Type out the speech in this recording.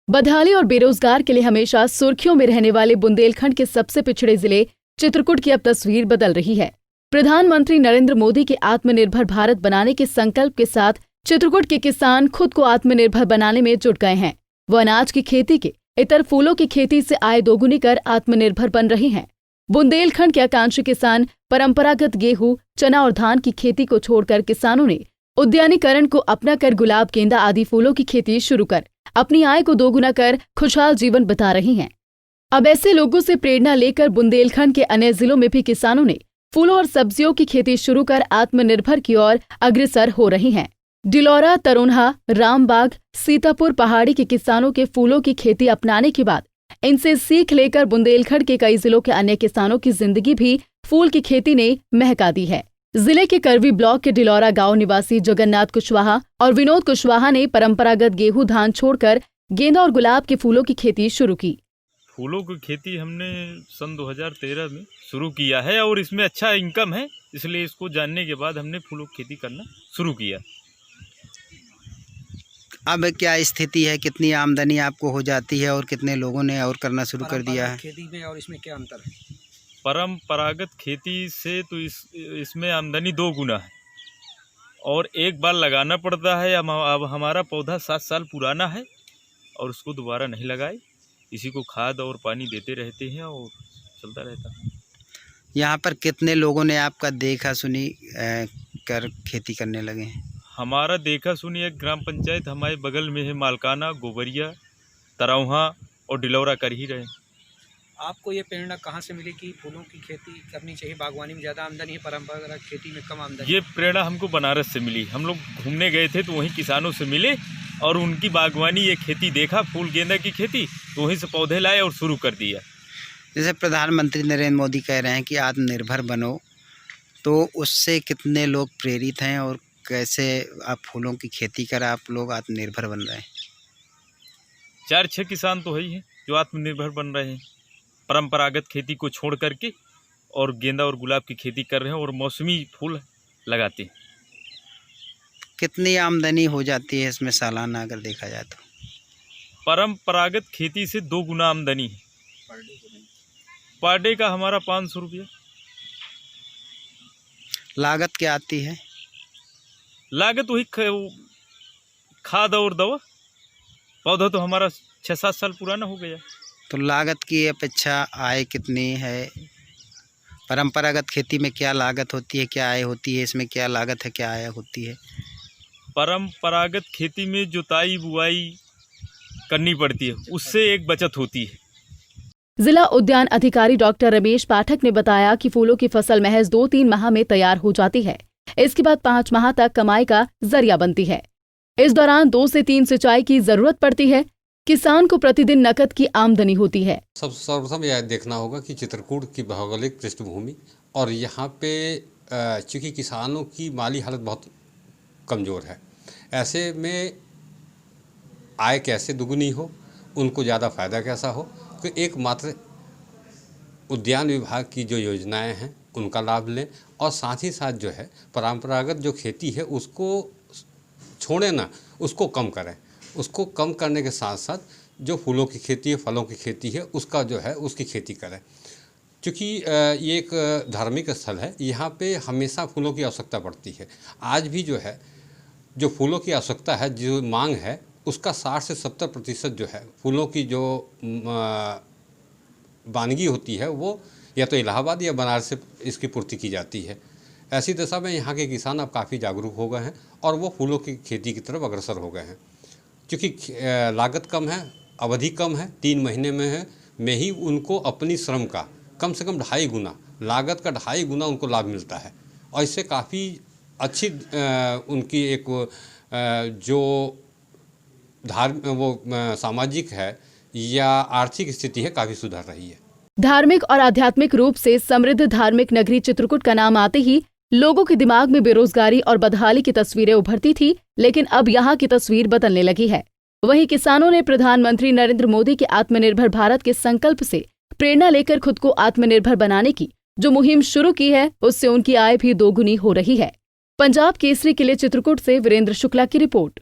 बदहाली और बेरोजगार के लिए हमेशा सुर्खियों में रहने वाले बुंदेलखंड के सबसे पिछड़े जिले चित्रकूट की अब तस्वीर बदल रही है। प्रधानमंत्री नरेंद्र मोदी के आत्मनिर्भर भारत बनाने के संकल्प के साथ चित्रकूट के किसान खुद को आत्मनिर्भर बनाने में जुट गए हैं। वो अनाज की खेती के इतर फूलों की खेती से आय दोगुनी कर आत्मनिर्भर बन रहे हैं। बुंदेलखंड के आकांक्षी किसान परंपरागत गेहूं, चना और धान की खेती को छोड़कर किसानों ने उद्यानीकरण को अपनाकर गुलाब, गेंदा आदि फूलों की खेती शुरू कर अपनी आय को दोगुना कर खुशहाल जीवन बिता रही हैं। अब ऐसे लोगों से प्रेरणा लेकर बुंदेलखंड के अन्य जिलों में भी किसानों ने फूलों और सब्जियों की खेती शुरू कर आत्मनिर्भर की ओर अग्रसर हो रही हैं। डिलौरा, तरोन्हा, रामबाग, सीतापुर पहाड़ी के किसानों के फूलों की खेती अपनाने के बाद इनसे सीख लेकर बुंदेलखंड के कई जिलों के अन्य किसानों की जिंदगी भी फूल की खेती ने महका दी है। जिले के करवी ब्लॉक के डिलौरा गांव निवासी जगन्नाथ कुशवाहा और विनोद कुशवाहा ने परंपरागत गेहूं, धान छोड़कर गेंदा और गुलाब के फूलों की खेती शुरू की। फूलों की खेती हमने सन 2013 में शुरू किया है और इसमें अच्छा इनकम है, इसलिए इसको जानने के बाद हमने फूलों की खेती करना शुरू किया। अब क्या स्थिति है, कितनी आमदनी आपको हो जाती है और कितने लोगों ने और करना शुरू कर दिया है? खेती में और इसमें क्या अंतर है? परंपरागत खेती से तो इसमें आमदनी 2 गुना है और एक बार लगाना पड़ता है। अब हमारा पौधा 7 साल पुराना है और उसको दोबारा नहीं लगाए, इसी को खाद और पानी देते रहते हैं और चलता रहता है। यहाँ पर कितने लोगों ने आपका देखा सुनी कर खेती करने लगे हैं? हमारा देखा सुनी एक ग्राम पंचायत हमारे बगल में है, मालकाना, गोबरिया, तरोन्हा और डिलौरा कर ही रहे। आपको ये प्रेरणा कहाँ से मिली कि फूलों की खेती करनी चाहिए? बागवानी में ज़्यादा आमदनी है, परंपरागत खेती में कम आमदनी? ये प्रेरणा हमको बनारस से मिली। हम लोग घूमने गए थे तो वहीं किसानों से मिले और उनकी बागवानी ये खेती देखा, फूल गेंदा की खेती, तो वहीं से पौधे लाए और शुरू कर दिया। जैसे प्रधानमंत्री नरेंद्र मोदी कह रहे हैं कि आत्मनिर्भर बनो, तो उससे कितने लोग प्रेरित हैं और कैसे आप फूलों की खेती कर आप लोग आत्मनिर्भर बन रहे हैं? 4-6 किसान तो ही हैं जो आत्मनिर्भर बन रहे हैं, परंपरागत खेती को छोड़ करके और गेंदा और गुलाब की खेती कर रहे हैं और मौसमी फूल लगाते हैं। कितनी आमदनी हो जाती है इसमें सालाना अगर देखा जाए तो? परंपरागत खेती से 2 गुना आमदनी है। पर डे का हमारा 500 रुपया। लागत क्या आती है? लागत वही खाद और दवा। पौधा तो हमारा 6-7 साल पुराना हो गया। तो लागत की अपेक्षा आय कितनी है? परंपरागत खेती में क्या लागत होती है, क्या आय होती है? इसमें क्या लागत है, क्या आय होती है? परंपरागत खेती में जुताई बुआई करनी पड़ती है, उससे एक बचत होती है। जिला उद्यान अधिकारी डॉक्टर रमेश पाठक ने बताया कि फूलों की फसल महज 2-3 माह में तैयार हो जाती है। इसके बाद 5 माह तक कमाई का जरिया बनती है। इस दौरान 2 से 3 सिंचाई की जरूरत पड़ती है। किसान को प्रतिदिन नकद की आमदनी होती है। सर्वप्रथम यह देखना होगा कि चित्रकूट की भौगोलिक पृष्ठभूमि और यहाँ पे चूँकि किसानों की माली हालत बहुत कमज़ोर है, ऐसे में आय कैसे दुगुनी हो, उनको ज़्यादा फ़ायदा कैसा हो, तो एकमात्र उद्यान विभाग की जो योजनाएं हैं उनका लाभ लें और साथ ही साथ जो है परंपरागत जो खेती है उसको छोड़े ना, उसको कम करें। उसको कम करने के साथ साथ जो फूलों की खेती है, फलों की खेती है, उसका जो है उसकी खेती करें। क्योंकि ये एक धार्मिक स्थल है, यहाँ पे हमेशा फूलों की आवश्यकता पड़ती है। आज भी जो है जो फूलों की आवश्यकता है, जो मांग है, उसका 60 से 70% जो है फूलों की जो वानगी होती है वो या तो इलाहाबाद या बनारस से इसकी पूर्ति की जाती है। ऐसी दशा में यहाँ के किसान अब काफ़ी जागरूक हो गए हैं और वो फूलों की खेती की तरफ अग्रसर हो गए हैं। क्योंकि लागत कम है, अवधि कम है, 3 महीने में ही उनको अपनी श्रम का कम से कम 2.5 गुना, लागत का 2.5 गुना उनको लाभ मिलता है और इससे काफ़ी अच्छी उनकी एक जो सामाजिक है या आर्थिक स्थिति है, काफ़ी सुधर रही है। धार्मिक और आध्यात्मिक रूप से समृद्ध धार्मिक नगरी चित्रकूट का नाम आते ही लोगों के दिमाग में बेरोजगारी और बदहाली की तस्वीरें उभरती थी, लेकिन अब यहाँ की तस्वीर बदलने लगी है। वहीं किसानों ने प्रधानमंत्री नरेंद्र मोदी के आत्मनिर्भर भारत के संकल्प से प्रेरणा लेकर खुद को आत्मनिर्भर बनाने की जो मुहिम शुरू की है, उससे उनकी आय भी दोगुनी हो रही है। पंजाब केसरी के लिए चित्रकूट से वीरेंद्र शुक्ला की रिपोर्ट।